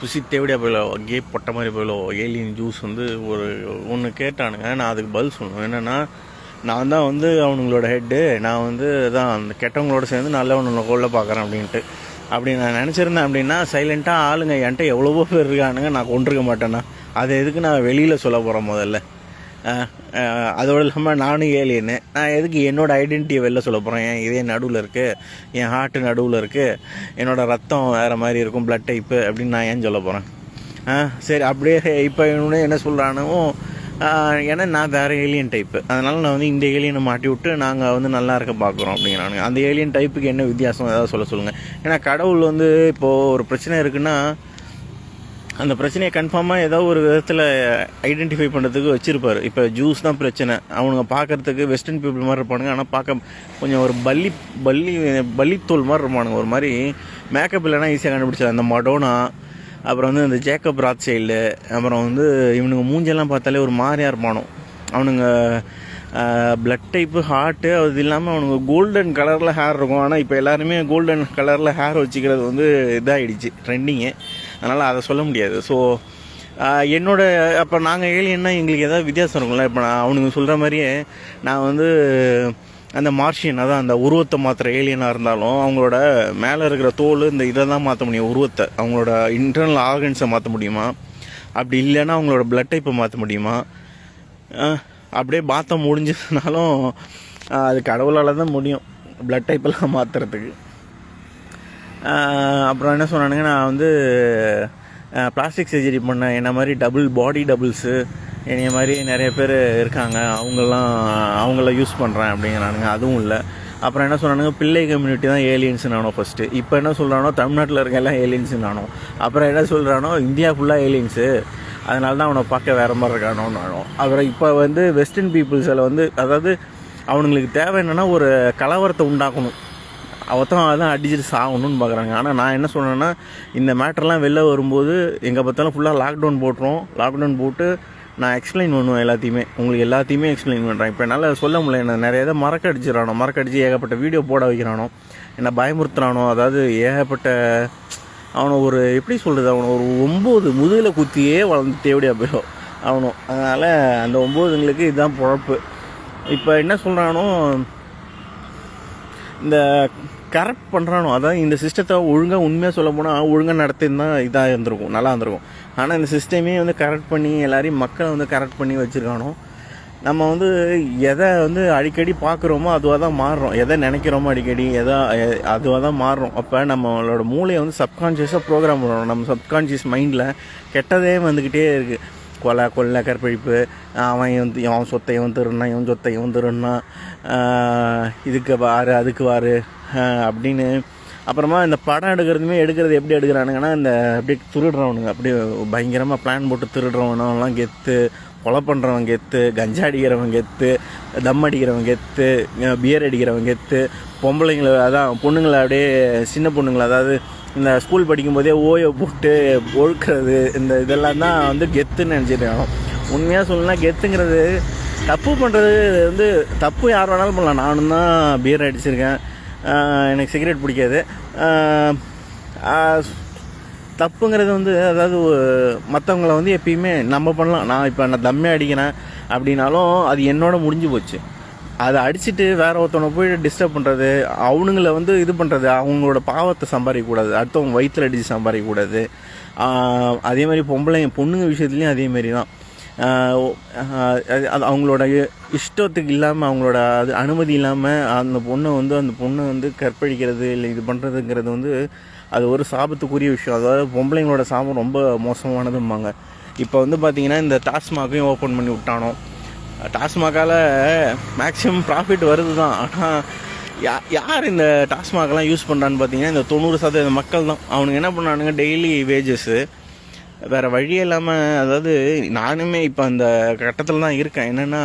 புசி தேவடியா போயிலோ K பொட்ட மாதிரி போயிலோ alien juice வந்து ஒன்று கேட்டானுங்க. நான் அதுக்கு பதில் சொல்லணும். என்னென்னா, நான் தான் வந்து அவனுங்களோட ஹெட்டு. நான் வந்து தான் அந்த கெட்டவங்களோட சேர்ந்து நல்லவனுங்களை கொள்ள பார்க்குறேன் அப்படின்ட்டு. அப்படி நான் நினச்சிருந்தேன் அப்படின்னா சைலண்ட்டாக ஆளுங்க என்கிட்ட எவ்வளவோ பேர் இருக்கானுங்க, நான் கொண்டிருக்க மாட்டேன்னா. அதை எதுக்கு நான் வெளியில் சொல்ல போகிறேன் முதல்ல? அதோடு இல்லாமல் நானும் ஏலியன்னு, நான் எதுக்கு என்னோடய ஐடென்டிட்டியை வெளில சொல்ல போகிறேன்? என் இதே நடுவில் இருக்குது, என் ஹார்ட்டு நடுவில் இருக்குது, என்னோடய ரத்தம் வேறு மாதிரி இருக்கும், ப்ளட் டைப்பு அப்படின்னு நான் ஏன் சொல்ல போகிறேன்? சரி, அப்படியே இப்போ என்ன சொல்கிறானோ, ஏன்னா நான் வேறு ஏலியன் டைப்பு, அதனால் நான் வந்து இந்த ஏலியனை மாட்டி விட்டு நாங்கள் வந்து நல்லா இருக்க பார்க்குறோம் அப்படிங்கிறானுங்க. அந்த ஏலியன் டைப்புக்கு என்ன வித்தியாசம் ஏதாவது சொல்லுங்கள். ஏன்னா கடவுள் வந்து இப்போது ஒரு பிரச்சனை இருக்குன்னா அந்த பிரச்சனையை கன்ஃபார்மாக ஏதோ ஒரு விதத்தில் ஐடென்டிஃபை பண்ணுறதுக்கு வச்சுருப்பார். இப்போ ஜூஸ் தான் பிரச்சனை, அவனுங்க பார்க்குறதுக்கு வெஸ்டர்ன் பீப்புள் மாதிரி இருப்பானுங்க, ஆனால் பார்க்க கொஞ்சம் ஒரு பள்ளித்தோல் மாதிரி இருப்பானுங்க. ஒரு மாதிரி மேக்கப் இல்லைனா ஈஸியாக கண்டுபிடிச்சல. அந்த மடோனா, அப்புறம் வந்து அந்த ஜேக்கப் ராத்சைல்டு, அப்புறம் வந்து இவனுங்க மூஞ்செல்லாம் பார்த்தாலே ஒரு மாதிரியாக இருப்பானோ. அவனுங்க பிளட் டைப்பு, ஹார்ட்டு, அது இல்லாமல் அவனுங்க கோல்டன் கலரில் ஹேர் இருக்கும். ஆனால் இப்போ எல்லாருமே கோல்டன் கலரில் ஹேர் வச்சுக்கிறது வந்து இதாகிடுச்சு, ட்ரெண்டிங்கு. அதனால் அதை சொல்ல முடியாது. ஸோ அப்போ நாங்கள் ஏலியன்னா எங்களுக்கு எதாவது வித்தியாசம் இருக்கும்ல. இப்போ நான் அவனுங்க சொல்கிற மாதிரியே நான் வந்து அந்த மார்ஷியன், அதான் அந்த உருவத்தை மாத்திர ஏலியனாக இருந்தாலும் அவங்களோட மேலே இருக்கிற தோல் இந்த இதை தான் மாற்ற முடியும், உருவத்தை. அவங்களோட இன்டர்னல் ஆர்கன்ஸை மாற்ற முடியுமா? அப்படி இல்லைன்னா அவங்களோட பிளட் டைப்பை மாற்ற முடியுமா? அப்படியே மாற்ற முடிஞ்சதுனாலும் அது கடவுளால் தான் முடியும் பிளட் டைப்பெல்லாம் மாற்றுறதுக்கு. அப்புறம் என்ன சொன்னானுங்க, நான் வந்து பிளாஸ்டிக் சர்ஜரி பண்ணேன், என்ன மாதிரி பாடி டபுள்ஸு என்னைய மாதிரி நிறைய பேர் இருக்காங்க, அவங்கள யூஸ் பண்ணுறேன் அப்படிங்கிறானுங்க. அதுவும் இல்லை. அப்புறம் என்ன சொன்னானுங்க, பிள்ளை கம்யூனிட்டி தான் ஏலியன்ஸு நானோ ஃபஸ்ட்டு. இப்போ என்ன சொல்கிறானோ தமிழ்நாட்டில் இருக்க எல்லாம் ஏலியன்ஸு நானோ. அப்புறம் என்ன சொல்கிறானோ இந்தியா ஃபுல்லாக ஏலியன்ஸு, அதனால தான் அவனை பார்க்க வேறு மாதிரி இருக்கானோ நானும். அப்புறம் இப்போ வந்து வெஸ்டர்ன் பீப்புள்ஸில் வந்து, அதாவது அவனுங்களுக்கு தேவை என்னென்னா ஒரு கலவரத்தை உண்டாக்கணும், அவத்தான் அதான் அடிச்சுட்டு சாகணும்னு பார்க்குறாங்க. ஆனால் நான் என்ன சொன்னேன்னா, இந்த மேட்டர்லாம் வெளில வரும்போது எங்கே பார்த்தாலும் ஃபுல்லாக லாக்டவுன் போட்டு நான் எக்ஸ்பிளைன் பண்ணுவேன் எல்லாத்தையுமே, உங்களுக்கு எல்லாத்தையுமே எக்ஸ்பிளைன் பண்ணுறேன். இப்போ என்னால் சொல்ல முடியல, என்ன நிறைய இதை மறக்கடிச்சு ஏகப்பட்ட வீடியோ போட வைக்கிறானோ, என்னை பயமுறுத்துறானோ. அதாவது ஏகப்பட்ட அவனை ஒரு எப்படி சொல்கிறது, அவனை ஒரு 9 முதுகில் குத்தியே வளர்ந்து தேவடியா போயிடும் அவனும். அதனால் அந்த 9ங்களுக்கு இதுதான் பொழப்பு. இப்போ என்ன சொல்கிறானோ, இந்த கரெக்ட் பண்ணுறானோ, அதான் இந்த சிஸ்டத்தை ஒழுங்காக உண்மையாக சொல்ல போனால் ஒழுங்காக நடத்திருந்தால் இதாக இருந்திருக்கும், நல்லா இருந்திருக்கும். ஆனால் இந்த சிஸ்டமே வந்து கரெக்ட் பண்ணி எல்லாரையும் மக்களை வந்து கரெக்ட் பண்ணி வச்சுருக்கானோ. நம்ம வந்து எதை வந்து அடிக்கடி பார்க்குறோமோ அதுவாக தான் மாறுறோம், எதை நினைக்கிறோமோ அடிக்கடி அதுவாக தான் மாறுறோம். அப்போ நம்மளோட மூளையை வந்து சப்கான்ஷியஸாக ப்ரோக்ராம் பண்ணுறோம். நம்ம சப்கான்ஷியஸ் மைண்டில் கெட்டதே வந்துக்கிட்டே இருக்குது. கொலை கற்பழிப்பு, அவன் சொத்தை இவன் திருடினான், இவன் சொத்தை இவன் திருடினான், இதுக்கு வாரு அதுக்கு வாரு அப்படின்னு. அப்புறமா இந்த படம் எடுக்கிறது எப்படி எடுக்கிறானுங்கன்னா, இந்த அப்படியே திருடுறவனுங்க, அப்படியே பயங்கரமாக பிளான் போட்டு திருடுறவனெல்லாம் கெத்து, கொலை பண்ணுறவன் கெத்து, கஞ்சா அடிக்கிறவன் கெத்து, தம் அடிக்கிறவன் கெத்து, பியர் அடிக்கிறவன் கெத்து, பொம்பளைங்களை அதான் பொண்ணுங்களை அப்படியே சின்ன பொண்ணுங்களை, அதாவது இந்த ஸ்கூல் படிக்கும்போதே ஓயை போட்டு ஒழுக்கிறது, இந்த இதெல்லாம் தான் வந்து கெத்துன்னு நினச்சிருக்காங்க. உண்மையாக சொல்லணும்னா கெத்துங்கிறது தப்பு பண்ணுறது வந்து தப்பு யார் வேணாலும் பண்ணலாம். நானும் தான் பியர் அடிச்சிருக்கேன், எனக்கு சிகரெட் பிடிக்காது. தப்புங்கிறது வந்து அதாவது மற்றவங்கள வந்து எப்பயுமே நம்ம பண்ணலாம். நான் தம்மே அடிக்கிறேன் அப்படின்னாலும் அது என்னோட முடிஞ்சு போச்சு. அதை அடிச்சுட்டு வேற ஒருத்தவனை போய் டிஸ்டர்ப் பண்ணுறது, அவனுங்களை வந்து இது பண்ணுறது, அவங்களோட பாவத்தை சம்பாதிக்கக்கூடாது, அடுத்தவங்க வயிற்றில் அடித்து சம்பாதிக்கக்கூடாது. அதே மாதிரி பொண்ணுங்க விஷயத்துலேயும் அதேமாரி தான். அது அவங்களோட இஷ்டத்துக்கு இல்லாமல், அவங்களோட அது அனுமதி இல்லாமல் அந்த பொண்ணை வந்து கற்பழிக்கிறது இல்லை இது பண்ணுறதுங்கிறது வந்து அது ஒரு சாபத்துக்குரிய விஷயம். அதாவது பொம்பளைங்களோட சாபம் ரொம்ப மோசமானதும்பாங்க. இப்போ வந்து பார்த்திங்கன்னா இந்த டாஸ்மாகையும் ஓப்பன் பண்ணி விட்டானோ. டாஸ்மாகால் மேக்ஸிமம் ப்ராஃபிட் வருது தான். ஆனால் யார் இந்த டாஸ்மாகெல்லாம் யூஸ் பண்ணுறான்னு பார்த்தீங்கன்னா இந்த 90% மக்கள் தான். அவனுங்க என்ன பண்ணானுங்க, டெய்லி வேஜஸ்ஸு, வேறு வழியே இல்லாமல். அதாவது நானுமே இப்போ அந்த கட்டத்தில் தான் இருக்கேன். என்னென்னா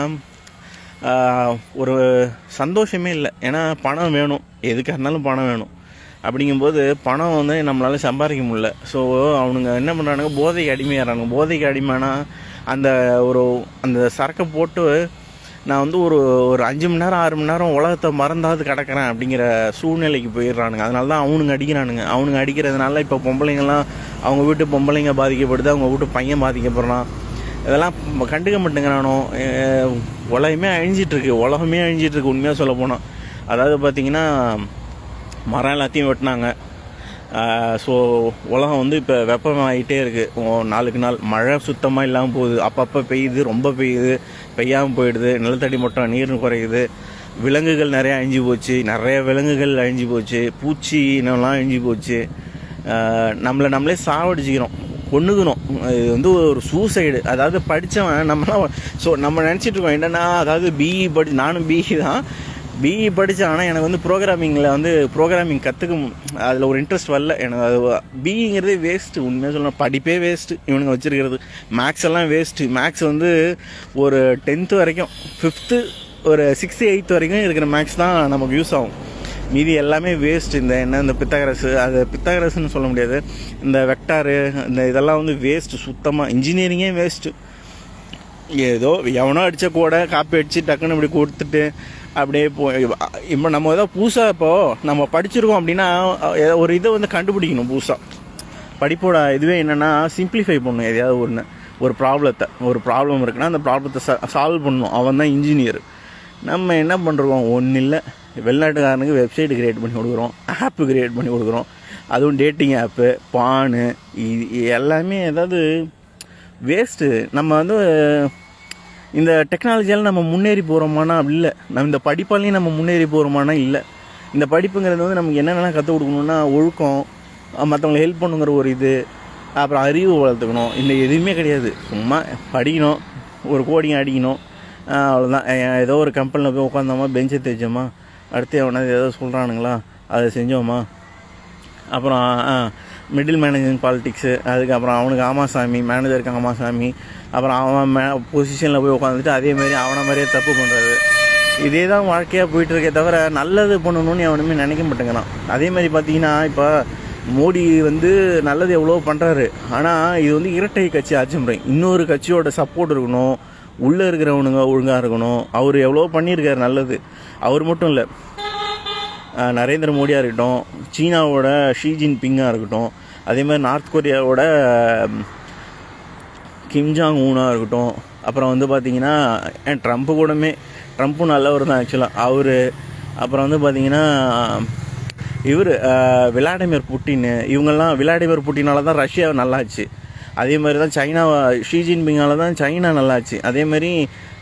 ஒரு சந்தோஷமே இல்லை. ஏன்னா பணம் வேணும், எதுக்காக இருந்தாலும் பணம் வேணும். அப்படிங்கும்போது பணம் வந்து நம்மளால் சம்பாதிக்க முடியல. ஸோ அவனுங்க என்ன பண்ணுறானுங்க, போதைக்கு அடிமையாகிறானுங்க. போதைக்கு அடிமைனா அந்த சரக்கை போட்டு நான் வந்து ஒரு ஒரு 5 மணி நேரம் 6 மணி நேரம் உலகத்தை மறந்தாவது கிடக்கிறேன் அப்படிங்கிற சூழ்நிலைக்கு போயிடுறானுங்க. அதனால தான் அவனுங்க அடிக்கிறானுங்க. அவனுங்க அடிக்கிறதுனால இப்போ பொம்பளைங்கள்லாம் அவங்க வீட்டு பொம்பளைங்க பாதிக்கப்படுது, அவங்க வீட்டு பையன் பாதிக்கப்படுறான். இதெல்லாம் கண்டுக்க மாட்டேங்கிறானோ. உலகமே அழிஞ்சிட்ருக்கு உண்மையாக சொல்ல போனால். அதாவது பார்த்திங்கன்னா மரம் எல்லாத்தையும் வெட்டினாங்க. ஸோ உலகம் வந்து இப்போ வெப்பமாகிட்டே இருக்குது. நாளுக்கு நாள் மழை சுத்தமாக இல்லாமல் போகுது. அப்பப்போ பெய்யுது, ரொம்ப பெய்யுது, பெய்யாமல் போயிடுது. நிலத்தடி மட்டம் நீர் குறையுது. விலங்குகள் நிறையா அழிஞ்சு போச்சு, நிறைய விலங்குகள் அழிஞ்சு போச்சு. பூச்சி இனம்லாம் அழிஞ்சு போச்சு. நம்மளே சாவடிச்சிக்கிறோம், கொண்டுக்கணும். இது வந்து ஒரு சூசைடு. அதாவது படித்தவன் நம்மளாம் நம்ம நினச்சிட்டு இருக்கோம் என்னென்னா, அதாவது பிஇ நானும் பிஇ தான், பிஇ படித்தேன். ஆனால் எனக்கு வந்து ப்ரோக்ராமிங் கற்றுக்க அதில் ஒரு இன்ட்ரெஸ்ட் வரல எனக்கு. அது பிஇங்கிறதே வேஸ்ட்டு. உண்மையாக சொல்லணும், படிப்பே வேஸ்ட்டு. இவனுங்க வச்சுருக்கிறது மேக்ஸ் எல்லாம் வேஸ்ட்டு. மேக்ஸ் வந்து ஒரு 10th வரைக்கும், 5th ஒரு 6th 8th வரைக்கும் இருக்கிற மேக்ஸ் தான் நமக்கு யூஸ் ஆகும். மீதி எல்லாமே வேஸ்ட்டு. இந்த பித்தாகரஸ்ன்னு சொல்ல முடியாது, இந்த வெக்டாரு இதெல்லாம் வந்து வேஸ்ட்டு சுத்தமாக. இன்ஜினியரிங்கே வேஸ்ட்டு. ஏதோ எவனோ அடித்த கூட காப்பி அடித்து டக்குன்னு இப்படி கொடுத்துட்டு அப்படியே இப்போ நம்ம ஏதோ புதுசாக நம்ம படிச்சிருக்கோம் அப்படின்னா ஒரு இதை வந்து கண்டுபிடிக்கணும் புதுசாக. படிப்போட இதுவே என்னென்னா சிம்பிளிஃபை பண்ணணும். எதையாவது ஒரு ப்ராப்ளம் இருக்குன்னா அந்த ப்ராப்ளத்தை சால்வ் பண்ணணும். அவன் தான் இன்ஜினியர். நம்ம என்ன பண்ணுறோம், ஒன்றும் இல்லை, வெளிநாட்டுக்காரனுக்கு வெப்சைட்டு கிரியேட் பண்ணி கொடுக்குறோம், ஆப்பு கிரியேட் பண்ணி கொடுக்குறோம். அதுவும் டேட்டிங் ஆப்பு, பானு, எல்லாமே ஏதாவது வேஸ்ட்டு. நம்ம வந்து இந்த டெக்னாலஜியால் நம்ம முன்னேறி போகிறோமானா இல்லை, நம்ம இந்த படிப்பாலையும் நம்ம முன்னேறி போகிறோமானா இல்லை. இந்த படிப்புங்கிறது வந்து நமக்கு என்னென்னலாம் கற்றுக் கொடுக்கணுன்னா ஒழுக்கம், மற்றவங்களை ஹெல்ப் பண்ணுங்கிற ஒரு இது, அப்புறம் அறிவு வளர்த்துக்கணும். இந்த எதுவுமே கிடையாது. சும்மா படிக்கணும், ஒரு கோடிங் அடிக்கணும், அவ்வளோதான். ஏதோ ஒரு கம்பெனியில் போய் உட்காந்தோமா, பெஞ்சை தேய்ச்சோமா, அடுத்து எவனாவது ஏதோ சொல்கிறானுங்களா அதை செஞ்சோமா, அப்புறம் மிடில் மேனேஜ்மெண்ட் பாலிட்டிக்ஸு, அதுக்கப்புறம் அவனுக்கு ஆமாசாமி, மேனேஜருக்கு ஆமாசாமி, அப்புறம் அவன் பொசிஷனில் போய் உட்காந்துட்டு அதேமாரி அவனை மாதிரியே தப்பு பண்ணுறது. இதே தான் வாழ்க்கையாக போயிட்டுருக்கே தவிர நல்லது பண்ணணும்னு எவனுமே நினைக்க மாட்டேங்கிறான். அதேமாதிரி பார்த்தீங்கன்னா இப்போ மோடி வந்து நல்லது எவ்வளோ பண்ணுறாரு, ஆனால் இது வந்து இரட்டை கட்சி ஆட்சி முறை. இன்னொரு கட்சியோட சப்போர்ட் இருக்கணும், உள்ளே இருக்கிறவனுங்க ஒழுங்காக இருக்கணும். அவர் எவ்வளோ பண்ணியிருக்காரு நல்லது. அவர் மட்டும் இல்லை, நரேந்திர மோடியாக இருக்கட்டும், சீனாவோட ஷி ஜின்பிங்காக இருக்கட்டும், அதே மாதிரி நார்த் கொரியாவோட கிம் ஜாங் ஊனாக இருக்கட்டும், அப்புறம் வந்து பார்த்திங்கன்னா ட்ரம்ப்பும் நல்லவர் தான் ஆக்சுவலாக அவர். அப்புறம் வந்து பார்த்திங்கன்னா விளாடிமிர் புட்டின், இவங்கெல்லாம் விளாடிமிர் புட்டினால தான் ரஷ்யா நல்லாச்சு. அதே மாதிரி தான் ஷி ஜின்பிங்கால தான் சைனா நல்லாச்சு. அதே மாதிரி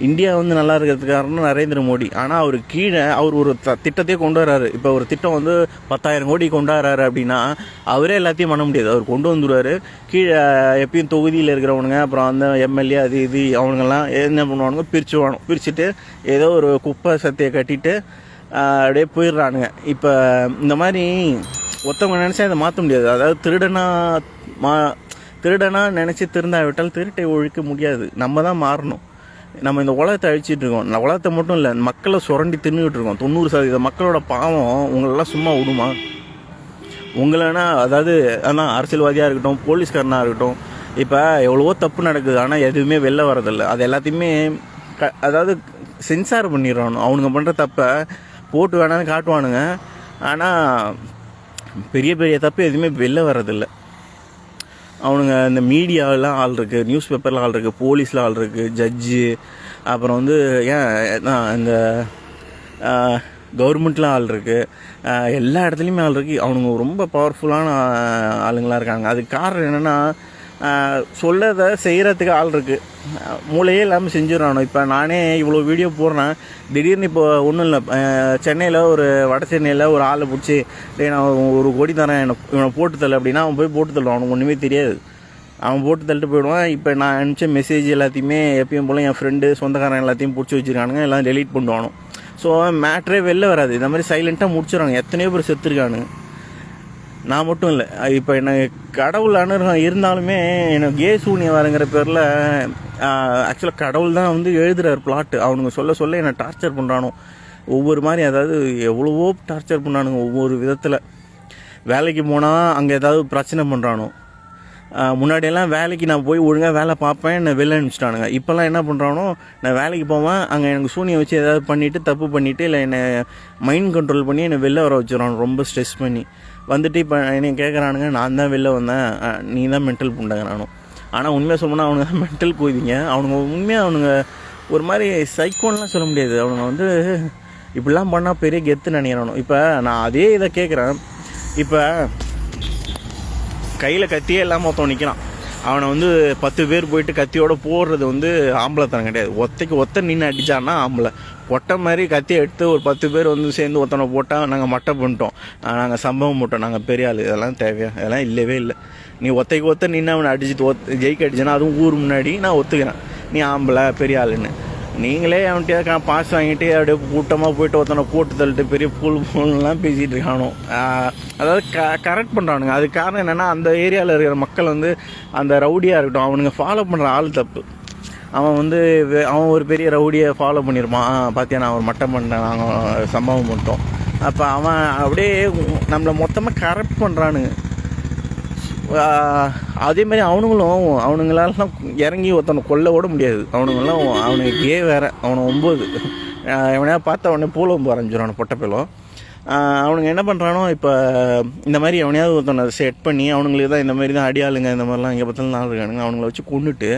இந்தியா வந்து நல்லா இருக்கிறதுக்கு காரணம் நரேந்திர மோடி. ஆனால் அவர் கீழே ஒரு திட்டத்தையே கொண்டு வர்றாரு. இப்போ ஒரு திட்டம் வந்து 10,000 கோடி கொண்டு வர்றாரு அப்படின்னா அவரே எல்லாத்தையும் பண்ண முடியாது. அவர் கொண்டு வந்துடுவார். கீழே எப்பயும் தொகுதியில் இருக்கிறவனுங்க, அப்புறம் அந்த எம்எல்ஏ அது இது அவனுங்கெல்லாம் என்ன பண்ணுவானுங்க, பிரிச்சுட்டு ஏதோ ஒரு குப்பை சத்தையை கட்டிட்டு அப்படியே போயிடுறானுங்க. இப்போ இந்த மாதிரி ஒருத்தவங்க நினச்சா இதை மாற்ற முடியாது. அதாவது திருடனா நினச்சி திருந்தாவிட்டால் திருட்டை ஒழிக்க முடியாது. நம்ம தான் மாறணும். நம்ம இந்த உலகத்தை அழிச்சிட்டு இருக்கோம். உலகத்தை மட்டும் இல்லை, மக்களை சுரண்டி தின்னுக்கிட்டு இருக்கோம். 90% மக்களோட பாவம் உங்களெல்லாம் சும்மா விடுமா? உங்களன்னா அதாவது ஆனால் அரசியல்வாதியாக இருக்கட்டும், போலீஸ்காரனாக இருக்கட்டும், இப்போ எவ்வளவோ தப்பு நடக்குது, ஆனால் எதுவுமே வெளில வரதில்லை. அது எல்லாத்தையுமே அதாவது சென்சார் பண்ணிடுறானு. அவனுங்க பண்ணுற தப்பை போட்டு வேணாலும் காட்டுவானுங்க, ஆனால் பெரிய பெரிய தப்பு எதுவுமே வெளில வர்றதில்லை. அவனுங்க இந்த மீடியாவெலாம் ஆள் இருக்குது, நியூஸ் பேப்பரில் ஆள் இருக்குது, போலீஸில் ஆள் இருக்குது, ஜட்ஜு, அப்புறம் வந்து இந்த கவர்மெண்ட்டில் ஆள் இருக்குது, எல்லா இடத்துலையுமே ஆள் இருக்குது. அவனுங்க ரொம்ப பவர்ஃபுல்லான ஆளுங்களாக இருக்காங்க. அதுக்கு காரணம் என்னென்னா சொல்லதை செய்கிறதுக்கு ஆள் இருக்குது, மூளையே இல்லாமல் செஞ்சிடறானோ. இப்போ நானே இவ்வளோ வீடியோ போடுறேன், திடீர்னு இப்போ ஒன்றும் இல்லை, சென்னையில் வட சென்னையில் ஒரு ஆளை பிடிச்சி நான் 1 கோடி தரேன் இவனை போட்டு தரல அப்படின்னா அவன் போய் போட்டு தள்ளுவான். அவனுக்கு ஒன்றுமே தெரியாது, அவன் போட்டு தள்ளிட்டு போயிடுவான். இப்போ நான் அனுப்பிச்ச மெசேஜ் எல்லாத்தையுமே எப்பயும் போல் என் ஃப்ரெண்டு சொந்தக்காரன் எல்லாத்தையும் பிடிச்சி வச்சுருக்கானுங்க, எல்லாம் டெலீட் பண்ணுவானோ. ஸோ மேட்ரே வெளில வராது. இந்த மாதிரி சைலண்ட்டாக முடிச்சிடறாங்க. எத்தனையோ பேர் செத்துருக்கானுங்க, நான் மட்டும் இல்லை. இப்போ எனக்கு கடவுள் அனுகிரகம் இருந்தாலுமே எனக்கு சூனியவாருங்கிற பேரில் ஆக்சுவலாக கடவுள் தான் வந்து எழுதுகிறார் பிளாட்டு. அவனுங்க சொல்ல என்னை டார்ச்சர் பண்ணுறானோ ஒவ்வொரு மாதிரி. அதாவது எவ்வளவோ டார்ச்சர் பண்ணானுங்க ஒவ்வொரு விதத்தில். வேலைக்கு போனால் அங்கே ஏதாவது பிரச்சனை பண்ணுறானோ, முன்னாடியெல்லாம் வேலைக்கு நான் போய் ஒழுங்காக வேலை பார்ப்பேன், என்னை வெளில அனுப்பிச்சிட்டானுங்க. இப்போல்லாம் என்ன பண்ணுறானோ, நான் வேலைக்கு போவேன், அங்கே எனக்கு சூனியம் வச்சு ஏதாவது பண்ணிவிட்டு தப்பு பண்ணிவிட்டு இல்லை என்னை மைண்ட் கண்ட்ரோல் பண்ணி என்னை வெளில வர வச்சுருவானு ரொம்ப ஸ்ட்ரெஸ் பண்ணி வந்துட்டு. இப்போ என்னை கேட்குறானுங்க, நான் தான் வெளில வந்தேன், நீ தான் மென்டல் புண்டாங்கிறானோ. ஆனால் உண்மையாக சொல்லணும்னா அவனுங்க தான் மென்டல் போய்திங்க. அவனுங்க உண்மையாக அவனுங்க ஒரு மாதிரி சைக்கோன்லாம் சொல்ல முடியாது. அவனுங்க வந்து இப்படிலாம் பண்ணால் பெரிய கெத்து நினைக்கிறானோ. இப்போ நான் அதே இதை கேட்குறேன். இப்போ கையில் கத்தியே இல்லாமல் ஒருத்தன் நிற்கிறான், அவனை வந்து 10 பேர் போயிட்டு கத்தியோடு போடுறது வந்து ஆம்பளைத்தனம் கிடையாது. ஒத்த நின்று அடித்தான்னா ஆம்பளை. பொட்டை மாதிரி கத்தியை எடுத்து ஒரு 10 பேர் வந்து சேர்ந்து ஒருத்தனை போட்டால் நாங்கள் மட்டை பண்ணிட்டோம், நாங்கள் சம்பவம் போட்டோம், நாங்கள் பெரிய ஆள். இதெல்லாம் தேவையா? இதெல்லாம் இல்லவே இல்லை. நீ ஒத்த நின்று அவனை அடிச்சுட்டு ஜெயிக்க அடிச்சேன்னா அதுவும் ஊர் முன்னாடி நான் ஒத்துக்கிறேன், நீ ஆம்பளை பெரிய ஆளுன்னு. நீங்களே அவன்கிட்ட பாஸ் வாங்கிட்டு அப்படியே கூட்டமாக போயிட்டு ஒருத்தனை போட்டு தள்ளிட்டு பெரிய பூல்லாம் பேசிகிட்டு இருக்கானோ. அதாவது கரெக்ட் பண்ணுறானுங்க. அதுக்கு காரணம் என்னென்னா, அந்த ஏரியாவில் இருக்கிற மக்கள் வந்து அந்த ரவுடியாக இருக்கட்டும், அவனுங்க ஃபாலோ பண்ணுற ஆள் தப்பு. அவன் வந்து அவன் ஒரு பெரிய ரவுடியை ஃபாலோ பண்ணியிருப்பான், பார்த்தியா நான் ஒரு மட்டம் பண்ணேன், நாங்கள் சம்பவம் பண்ணிட்டோம். அப்போ அவன் அப்படியே நம்மளை மொத்தமாக கரெக்ட் பண்ணுறானுங்க. அதேமாதிரி அவனுங்களாலாம் இறங்கி ஒருத்தனை கொல்ல கூட முடியாது. அவனுக்கு வேறு, அவனை 9 எவனையா பார்த்தா அவனே பூலம் வரைஞ்சிடும் பொட்டப்பிலும். அவனுங்க என்ன பண்ணுறானோ, இப்போ இந்த மாதிரி எவனையாவது ஒருத்தனை செட் பண்ணி அவனுங்களுக்கு தான் இந்த மாதிரி தான் அடியாளுங்க இந்த மாதிரிலாம் இங்கே பார்த்தாலும் நாள் இருக்கானுங்க, அவங்கள வச்சு கொண்டுட்டு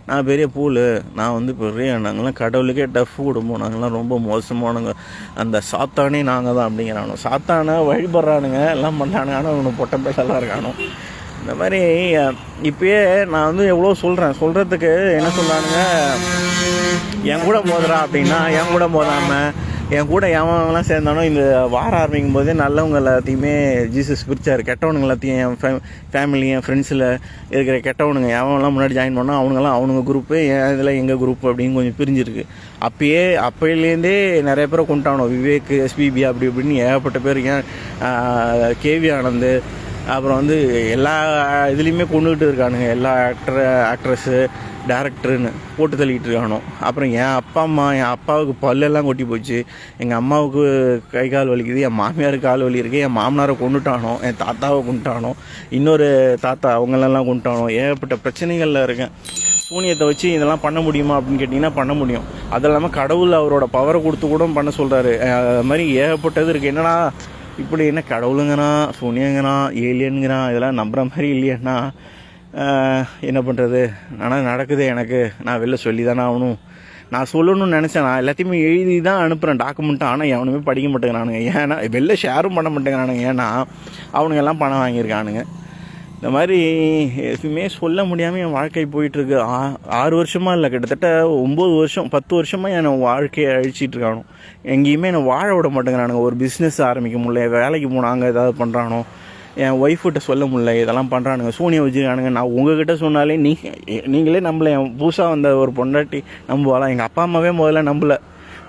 நான் பெரிய பூல், நான் வந்து பெரிய, நாங்கள்லாம் கடவுளுக்கே டஃப் கொடுப்போம், நாங்கள்லாம் ரொம்ப மோசமானவங்க, அந்த சாத்தானே நாங்கள் தான் அப்படிங்கிறானோ. சாத்தானை வழிபடுறானுங்க, எல்லாம் பண்ணுறானுங்க, ஆனால் அவனுக்கு பொட்டப்பேட்டெல்லாம் இருக்கானோ. இந்த மாதிரி இப்போயே நான் வந்து எவ்வளோ சொல்கிறதுக்கு என்ன சொல்கிறானுங்க, என் கூட மோதுறா அப்படின்னா என் கூட மோதாமல் என் கூட எவன்லாம் சேர்ந்தானோ இந்த வார ஆரம்பிக்கும் போதே நல்லவங்க எல்லாத்தையுமே ஜீசஸ் பிரிச்சார். கெட்டவனுங்க எல்லாத்தையும் என் ஃபேமிலி, என் ஃப்ரெண்ட்ஸில் இருக்கிற கெட்டவனுங்க எவன்லாம் முன்னாடி ஜாயின் பண்ணோம் அவனுங்களாம் அவனுங்க குரூப்பு, இதில் எங்கள் குரூப்பு அப்படின்னு கொஞ்சம் பிரிஞ்சிருக்கு. அப்போலேருந்தே நிறைய பேரை கொண்டானோ, விவேக், எஸ்பிபி அப்படி இப்படின்னு ஏகப்பட்ட பேர், ஏன் கேவி ஆனந்த், அப்புறம் வந்து எல்லா இதுலேயுமே கொண்டுகிட்டு இருக்கானுங்க, எல்லா ஆக்ட்ரஸ்ஸு டேரக்டருன்னு போட்டு தள்ளிக்கிட்டு இருக்கானோ. அப்புறம் என் அப்பாவுக்கு பல்லெல்லாம் கொட்டி போச்சு, எங்கள் அம்மாவுக்கு கை கால் வலிக்குது, என் மாமியாருக்கு கால் வலி இருக்குது, என் மாமனாரை கொண்டுட்டானோ, என் தாத்தாவை கொண்டுட்டானோ, இன்னொரு தாத்தா அவங்களெல்லாம் கொண்டுட்டானோ, ஏகப்பட்ட பிரச்சனைகளில் இருக்கேன். சூனியத்தை வச்சு இதெல்லாம் பண்ண முடியுமா அப்படின்னு கேட்டிங்கன்னா பண்ண முடியும். அது இல்லாமல் கடவுள் அவரோட பவரை கொடுத்து கூட பண்ண சொல்கிறாரு. அது மாதிரி ஏகப்பட்டது இருக்குது. என்னன்னா இப்படி என்ன கடவுளுங்கிறான், சூனியங்கிறான், ஏலியனுங்கிறான், இதெல்லாம் நம்புகிற மாதிரி இல்லையாண்ணா என்ன பண்ணுறது? ஆனால் நடக்குது எனக்கு, நான் வெளில சொல்லி தானே ஆகணும். நான் சொல்லணும்னு நினச்சேன், நான் எல்லாத்தையுமே எழுதி தான் அனுப்புகிறேன் டாக்குமெண்ட்டாக, ஆனால் எவனுமே படிக்க மாட்டேங்கிறானுங்க. ஏன்னா வெளில ஷேரும் பண்ண மாட்டேங்கிறானுங்க, ஏன்னா அவனுங்க எல்லாம் பணம் வாங்கியிருக்கானுங்க. இந்த மாதிரி எதுவுமே சொல்ல முடியாமல் என் வாழ்க்கை போயிட்டுருக்கு. 6 வருஷமாக இல்லை, கிட்டத்தட்ட 9 வருஷம் 10 வருஷமாக என் வாழ்க்கையை அழிச்சிட்டு இருக்கானோ. எங்கேயுமே என்னை வாழ விட மாட்டேங்கிறானுங்க. ஒரு பிஸ்னஸ் ஆரம்பிக்க முடியல, வேலைக்கு போனாங்க ஏதாவது பண்ணுறானோ, என் ஒய்ஃப்கிட்ட சொல்ல முடியல, இதெல்லாம் பண்ணுறானுங்க, சூனியம் வச்சுருக்கானுங்க. நான் உங்ககிட்ட சொன்னாலே நீங்களே நம்பலை. என் புதுசாக வந்த ஒரு பொண்டாட்டி நம்புவாலாம். எங்கள் அப்பா அம்மாவே முதல்ல நம்பலை.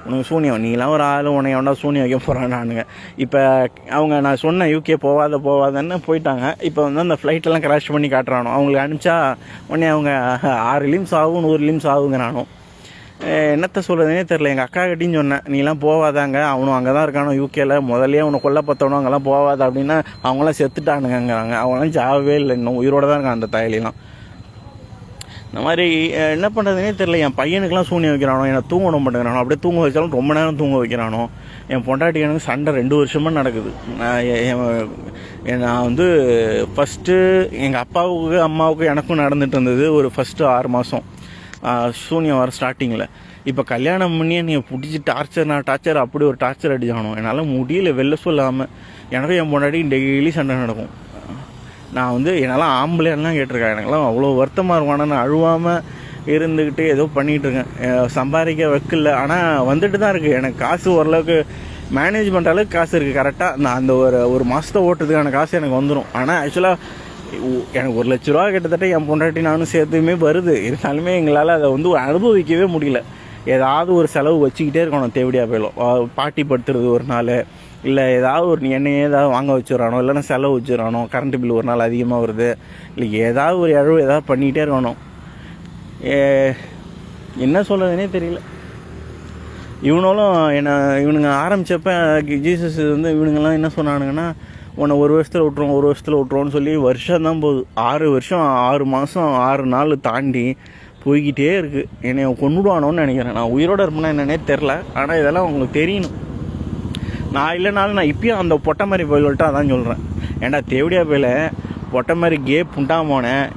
உனக்கு சூனியம், நீலாம் ஒரு ஆள், உன்னை எவனா சூனியம் வைக்க போகிறானானுங்க. இப்போ அவங்க நான் சொன்னேன் யூகே போவாதன்னு போயிட்டாங்க. இப்போ வந்து அந்த ஃப்ளைட்டெல்லாம் கிராஷ் பண்ணி காட்டுறானோ. அவங்களுக்கு அனுப்பிச்சா உடனே அவங்க 6 லிம்ஸ் ஆகும் 100 லிம்ஸ் ஆகுங்கிறானோ. என்னத்தை சொல்கிறதுனே தெரில. எங்கள் அக்கா கிட்டேயும் சொன்னேன், நீலாம் போவாதாங்க, அவனும் அங்கே தான் இருக்கானோ யூகேல, முதல்ல அவனை கொல்ல பார்த்தவனும் அங்கெல்லாம் போவாத அப்படின்னா அவங்களாம் செத்துட்டானுங்கிறாங்க. அவங்களாம் ஜாவே இல்லை, இன்னும் உயிரோடு தான் இருக்கான் அந்த தாயிலாம். இந்த மாதிரி என்ன பண்ணுறதுனே தெரில. என் பையனுக்கெல்லாம் சூனியம் வைக்கிறானோ, என்னை தூங்க விட மாட்டேங்கிறானோ, அப்படியே தூங்க வச்சாலும் ரொம்ப நேரம் தூங்க வைக்கிறானோ. என் பொண்டாட்டி எனக்கு சண்டை 2 வருஷமாக நடக்குது. நான் வந்து ஃபஸ்ட்டு எங்கள் அப்பாவுக்கு அம்மாவுக்கு எனக்கும் நடந்துகிட்டு இருந்தது ஒரு ஃபஸ்ட்டு 6 மாதம் சூனியம் வர ஸ்டார்டிங்கில். இப்போ கல்யாணம் பண்ணியே நீங்கள் பிடிச்சி டார்ச்சர் அப்படி ஒரு டார்ச்சர் அடிச்சானோ. என்னால் முடியல வெளில சொல்லாமல். எனக்கும் என் பொண்டாட்டி டெய்லி சண்டை நடக்கும். நான் வந்து என்னால் ஆம்பளையெல்லாம் கேட்டிருக்கேன். எனக்கெல்லாம் அவ்வளோ வருத்தமாக இருக்கும். ஆனால் நான் அழுவாமல் இருந்துக்கிட்டு ஏதோ பண்ணிகிட்டு இருக்கேன். சம்பாதிக்க வைக்கல, ஆனால் வந்துட்டு தான் இருக்குது. எனக்கு காசு ஓரளவுக்கு மேனேஜ் பண்ணுற அளவுக்கு காசு இருக்குது. கரெக்டாக நான் அந்த ஒரு மாதத்தை ஓட்டுறதுக்கான காசு எனக்கு வந்துடும். ஆனால் ஆக்சுவலாக எனக்கு 1 லட்ச ரூபா கிட்டத்தட்ட என் பொண்டாட்டி நானும் சேர்த்துமே வருது. இருந்தாலுமே எங்களால் அதை வந்து அனுபவிக்கவே முடியல. ஏதாவது ஒரு செலவு வச்சுக்கிட்டே இருக்கணும். தேவடியாக போயிடும். பாட்டி படுத்துறது ஒரு நாள், இல்லை ஏதாவது ஒரு எண்ணெய் ஏதாவது வாங்க வச்சுடுறானோ, இல்லைன்னா செலவு வச்சுடுறானோ, கரண்ட்டு பில் ஒரு நாள் அதிகமாக வருது, இல்லை ஏதாவது ஒரு இழவு ஏதாவது பண்ணிகிட்டே இருக்கணும். என்ன சொல்கிறதுனே தெரியல. இவனுங்க ஆரம்பித்தப்ப ஜீசஸ் வந்து இவனுங்கெல்லாம் என்ன சொன்னானுங்கன்னா, உன்னை 1 வருஷத்தில் விட்ருவோம் 1 வருஷத்தில் விட்ருவோன்னு சொல்லி வருஷம் தான் போகுது. 6 வருஷம் 6 மாதம் 6 நாள் தாண்டி போய்கிட்டே இருக்குது. என்னை கொண்டுடுவானோன்னு நினைக்கிறேன். நான் உயிரோடு இருப்பேன்னா என்னன்னே தெரில. ஆனால் இதெல்லாம் உங்களுக்கு தெரியணும். நான் இல்லைனாலும் நான் இப்பயும் அந்த பொட்டை மாதிரி போயில்ட்டு அதான் சொல்கிறேன். ஏன்டா தேவடியா போயில பொட்டை மாதிரி கே புண்டாமோனேன்,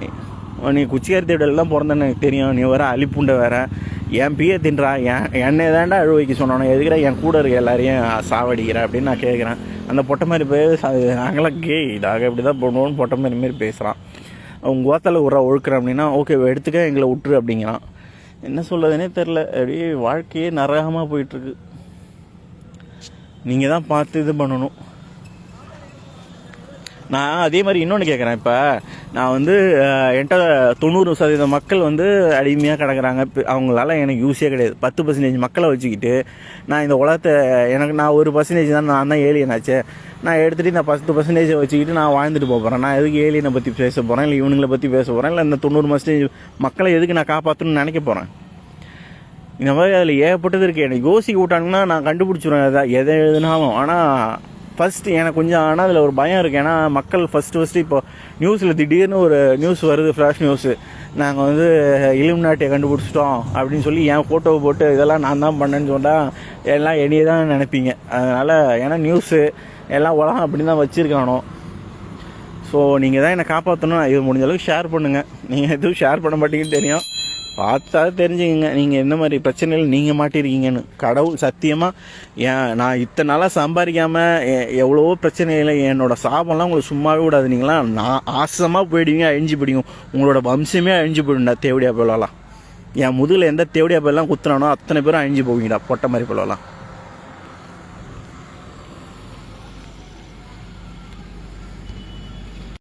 நீ குச்சியார் தேவடியில் தான் பிறந்தேன்னு எனக்கு தெரியும். நீ வேறு அழிப்புண்டை வேறு என் பிய தின்றா, என்னை தாண்டா அழுவ வைக்க சொன்னானோ, எதுக்குற என் கூட இருக்க எல்லாரையும் சாவடிக்கிற அப்படின்னு நான் கேட்குறேன். அந்த பொட்டை மாதிரி போய் நாங்களாம் கே இதாக இப்படி தான் பண்ணுவோன்னு பொட்டை மாதிரி மாரி பேசுகிறான். அவங்க கோத்தால் விட்றா ஒழுக்கிறேன் அப்படின்னா ஓகே எடுத்துக்க எங்களை விட்டுரு அப்படிங்கிறான். என்ன சொல்கிறதுனே தெரில. அப்படியே வாழ்க்கையே நரகமாக போயிட்டுருக்கு. நீங்கள் தான் பார்த்து இது பண்ணணும். நான் அதே மாதிரி இன்னொன்று கேட்குறேன். இப்போ நான் வந்து என்கிட்ட 90% மக்கள் வந்து அடிமையாக கிடக்குறாங்க. அவங்களால எனக்கு யூஸே கிடையாது. 10% மக்களை வச்சுக்கிட்டு நான் இந்த உலகத்தை நான் 1% தான், நான் தான் ஏலியனாச்சே. நான் எடுத்துகிட்டு இந்த 10% வச்சுக்கிட்டு நான் வாழ்ந்துட்டு போகிறேன். நான் எதுக்கு ஏலியனை பற்றி பேச போகிறேன், இல்லை இவனுங்களை பற்றி பேச போகிறேன், இல்லை இந்த 90% மக்களை எதுக்கு நான் காப்பாற்றணும்னு நினைக்க போகிறேன். இந்த மாதிரி அதில் ஏகப்பட்டது இருக்குது. எனக்கு யோசிக்க விட்டாங்கன்னா நான் கண்டுபிடிச்சிடுவேன் எதை எழுதுனாலும். ஆனால் ஃபஸ்ட்டு எனக்கு கொஞ்சம் ஆனால் அதில் ஒரு பயம் இருக்குது. ஏன்னா மக்கள் ஃபஸ்ட்டு இப்போ நியூஸில் திடீர்னு ஒரு நியூஸ் வருது, ஃப்ளாஷ் நியூஸு, நாங்கள் வந்து இலுமினாட்டியை கண்டுபிடிச்சிட்டோம் அப்படின்னு சொல்லி என் ஃபோட்டோவை போட்டு இதெல்லாம் நான் தான் பண்ணேன்னு சொன்னால் எல்லாம் என்னையே தான் நினைப்பீங்க. அதனால் ஏன்னா நியூஸு எல்லாம் உலகம் அப்படி தான் வச்சுருக்கானோ. ஸோ நீங்கள் தான் என்னை காப்பாற்றணும். இது முடிஞ்ச அளவுக்கு ஷேர் பண்ணுங்கள். நீங்கள் எதுவும் ஷேர் பண்ண மாட்டீங்கன்னு தெரியும். பார்த்தா தெரிஞ்சுக்கங்க நீங்கள் எந்த மாதிரி பிரச்சனைகள் நீங்கள் மாட்டிருக்கீங்கன்னு. கடவுள் சத்தியமாக நான் இத்தனை நாளாக சம்பாதிக்காமல் எவ்வளவோ பிரச்சனைகள், என்னோடய சாபம்லாம் உங்களுக்கு சும்மாவே விடாது. நீங்களாம் நான் ஆசமாக போயிடுவீங்க, அழிஞ்சு போயிடுங்க. உங்களோட வம்சமே அழிஞ்சு போயிடும்டா. தேவடியா போயிடலாம். என் முதுகில் எந்த தேவடியா போயெல்லாம் குத்துனானோ அத்தனை பேரும் அழிஞ்சு போவீங்கடா பொட்டை மாதிரி போயிடலாம்.